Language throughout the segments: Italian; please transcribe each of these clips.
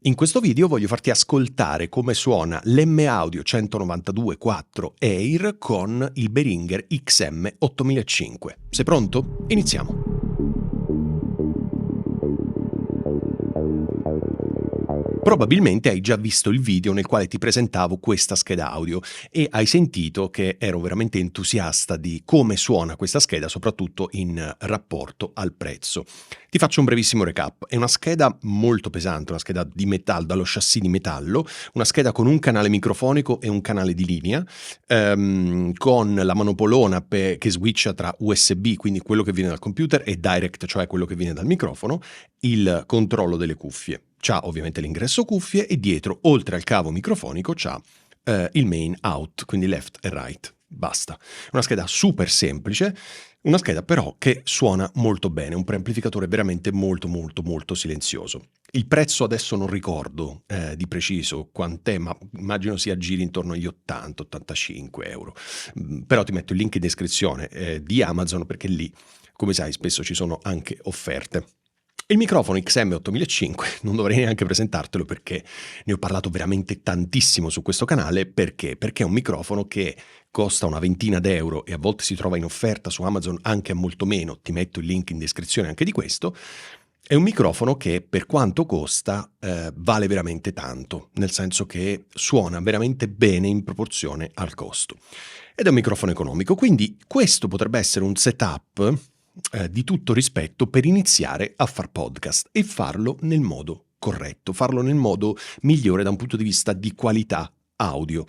In questo video voglio farti ascoltare come suona l'M Audio 192.4 Air con il Behringer XM8005. Sei pronto? Iniziamo! Probabilmente hai già visto il video nel quale ti presentavo questa scheda audio e hai sentito che ero veramente entusiasta di come suona questa scheda, soprattutto in rapporto al prezzo. Ti faccio un brevissimo recap. È una scheda molto pesante, una scheda di metallo, dallo chassis di metallo, una scheda con un canale microfonico e un canale di linea, con la manopolona che switcha tra USB, quindi quello che viene dal computer, e direct, cioè quello che viene dal microfono, il controllo delle cuffie. C'ha ovviamente l'ingresso cuffie e dietro, oltre al cavo microfonico, c'ha il main out, quindi left e right. Basta. Una scheda super semplice, una scheda però che suona molto bene, un preamplificatore veramente molto silenzioso. Il prezzo adesso non ricordo di preciso quant'è, ma immagino si aggiri intorno agli 80-85 euro. Però ti metto il link in descrizione di Amazon perché lì, come sai, spesso ci sono anche offerte. Il microfono XM8005 non dovrei neanche presentartelo perché ne ho parlato veramente tantissimo su questo canale. Perché? Perché è un microfono che costa una ventina d'euro e a volte si trova in offerta su Amazon anche a molto meno. Ti metto il link in descrizione anche di questo. È un microfono che per quanto costa vale veramente tanto, nel senso che suona veramente bene in proporzione al costo. Ed è un microfono economico, quindi questo potrebbe essere un setup di tutto rispetto per iniziare a far podcast e farlo nel modo corretto, farlo nel modo migliore da un punto di vista di qualità audio.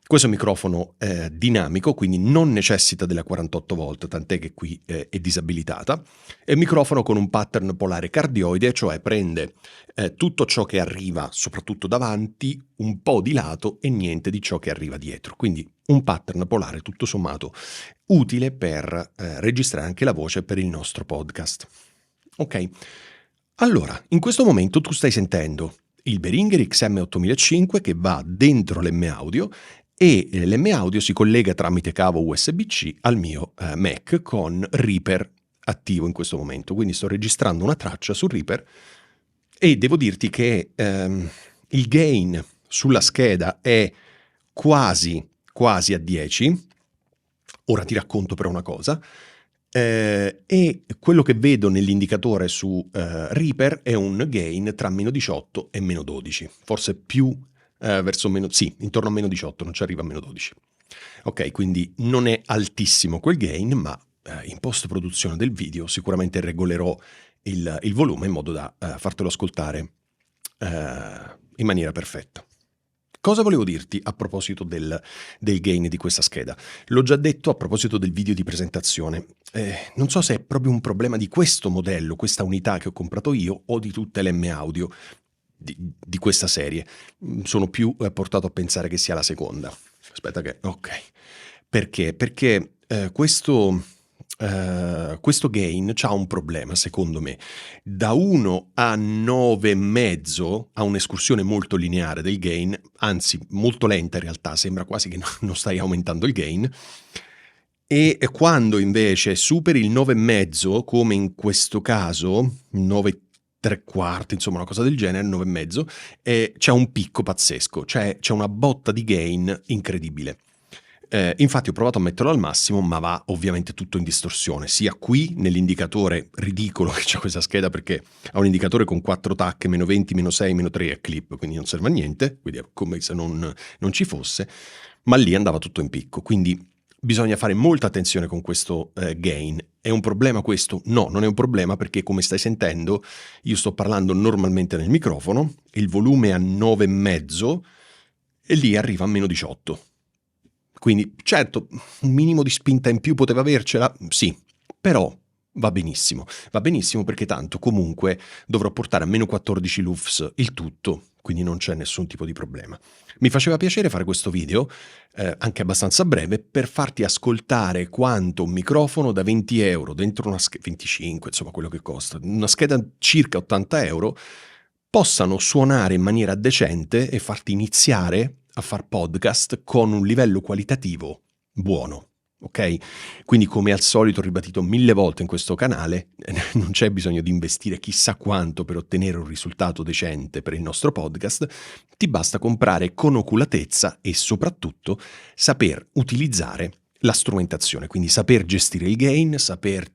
Questo è un microfono dinamico, quindi non necessita della 48 volt, tant'è che qui è disabilitata. È un microfono con un pattern polare cardioide, cioè prende tutto ciò che arriva, soprattutto davanti, un po' di lato e niente di ciò che arriva dietro. Quindi un pattern polare tutto sommato utile per registrare anche la voce per il nostro podcast. Ok, allora, in questo momento tu stai sentendo il Behringer XM8005 che va dentro l'M Audio e l'M Audio si collega tramite cavo USB-C al mio Mac con Reaper attivo in questo momento. Quindi sto registrando una traccia su Reaper e devo dirti che il gain sulla scheda è quasi a 10. Ora ti racconto però una cosa. E quello che vedo nell'indicatore su Reaper è un gain tra meno 18 e meno 12, forse più verso meno, sì, intorno a meno 18, non ci arriva a meno 12. Ok, quindi non è altissimo quel gain, ma in post-produzione del video sicuramente regolerò il volume in modo da fartelo ascoltare in maniera perfetta. Cosa volevo dirti a proposito del gain di questa scheda? L'ho già detto a proposito del video di presentazione. Non so se è proprio un problema di questo modello, questa unità che ho comprato io, o di tutte le M Audio di questa serie. Sono più portato a pensare che sia la seconda. Aspetta che... ok. Perché? Perché questo gain ha un problema, secondo me. Da 1 a 9,5 ha un'escursione molto lineare del gain, anzi molto lenta in realtà, sembra quasi che non stai aumentando il gain. E quando invece superi il 9,5, come in questo caso, 9 tre quarti, insomma una cosa del genere, 9,5, c'è un picco pazzesco, cioè c'è una botta di gain incredibile. Infatti ho provato a metterlo al massimo, ma va ovviamente tutto in distorsione, sia qui nell'indicatore ridicolo che c'è questa scheda, perché ha un indicatore con 4 tacche, meno 20, meno 6, meno 3 e clip, quindi non serve a niente, quindi è come se non ci fosse, ma lì andava tutto in picco, quindi bisogna fare molta attenzione con questo gain. È un problema questo? No, non è un problema, perché come stai sentendo io sto parlando normalmente nel microfono, il volume è a 9,5 e lì arriva a meno 18. Quindi, certo, un minimo di spinta in più poteva avercela? Sì, però va benissimo perché tanto comunque dovrò portare a meno 14 LUFS il tutto, quindi non c'è nessun tipo di problema. Mi faceva piacere fare questo video, anche abbastanza breve, per farti ascoltare quanto un microfono da 20 euro dentro una scheda, 25, insomma quello che costa, una scheda circa 80 euro, possano suonare in maniera decente e farti iniziare a far podcast con un livello qualitativo buono. ok? Quindi, come al solito, ribadito 1000 volte in questo canale, non c'è bisogno di investire chissà quanto per ottenere un risultato decente per il nostro podcast, ti basta comprare con oculatezza e soprattutto saper utilizzare la strumentazione, quindi saper gestire il gain, saper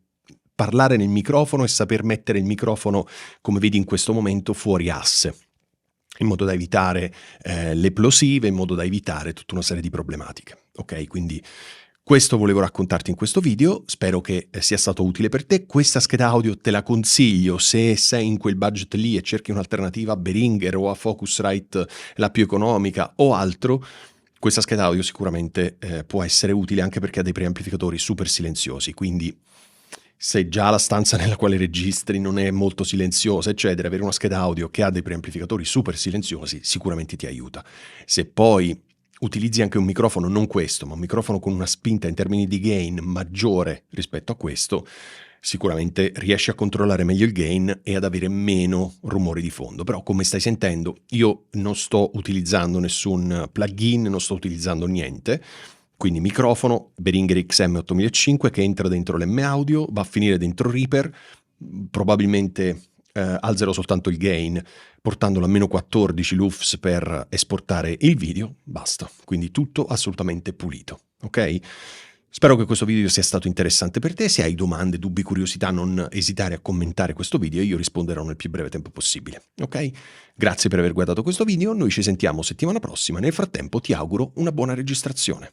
parlare nel microfono e saper mettere il microfono, come vedi in questo momento, fuori asse, in modo da evitare le plosive, in modo da evitare tutta una serie di problematiche. Ok, quindi questo volevo raccontarti in questo video, spero che sia stato utile per te. Questa scheda audio te la consiglio se sei in quel budget lì e cerchi un'alternativa a Behringer o a Focusrite, la più economica o altro. Questa scheda audio sicuramente può essere utile anche perché ha dei preamplificatori super silenziosi, quindi se già la stanza nella quale registri non è molto silenziosa, eccetera, avere una scheda audio che ha dei preamplificatori super silenziosi sicuramente ti aiuta. Se poi utilizzi anche un microfono, non questo, ma un microfono con una spinta in termini di gain maggiore rispetto a questo, sicuramente riesci a controllare meglio il gain e ad avere meno rumori di fondo. Però, come stai sentendo, io non sto utilizzando nessun plugin, non sto utilizzando niente. Quindi microfono Behringer XM8005 che entra dentro l'M-Audio, va a finire dentro Reaper, probabilmente alzerò soltanto il gain portandolo a meno 14 LUFS per esportare il video, basta. Quindi tutto assolutamente pulito, ok? Spero che questo video sia stato interessante per te. Se hai domande, dubbi, curiosità, non esitare a commentare questo video e io risponderò nel più breve tempo possibile, ok? Grazie per aver guardato questo video, noi ci sentiamo settimana prossima. Nel frattempo ti auguro una buona registrazione.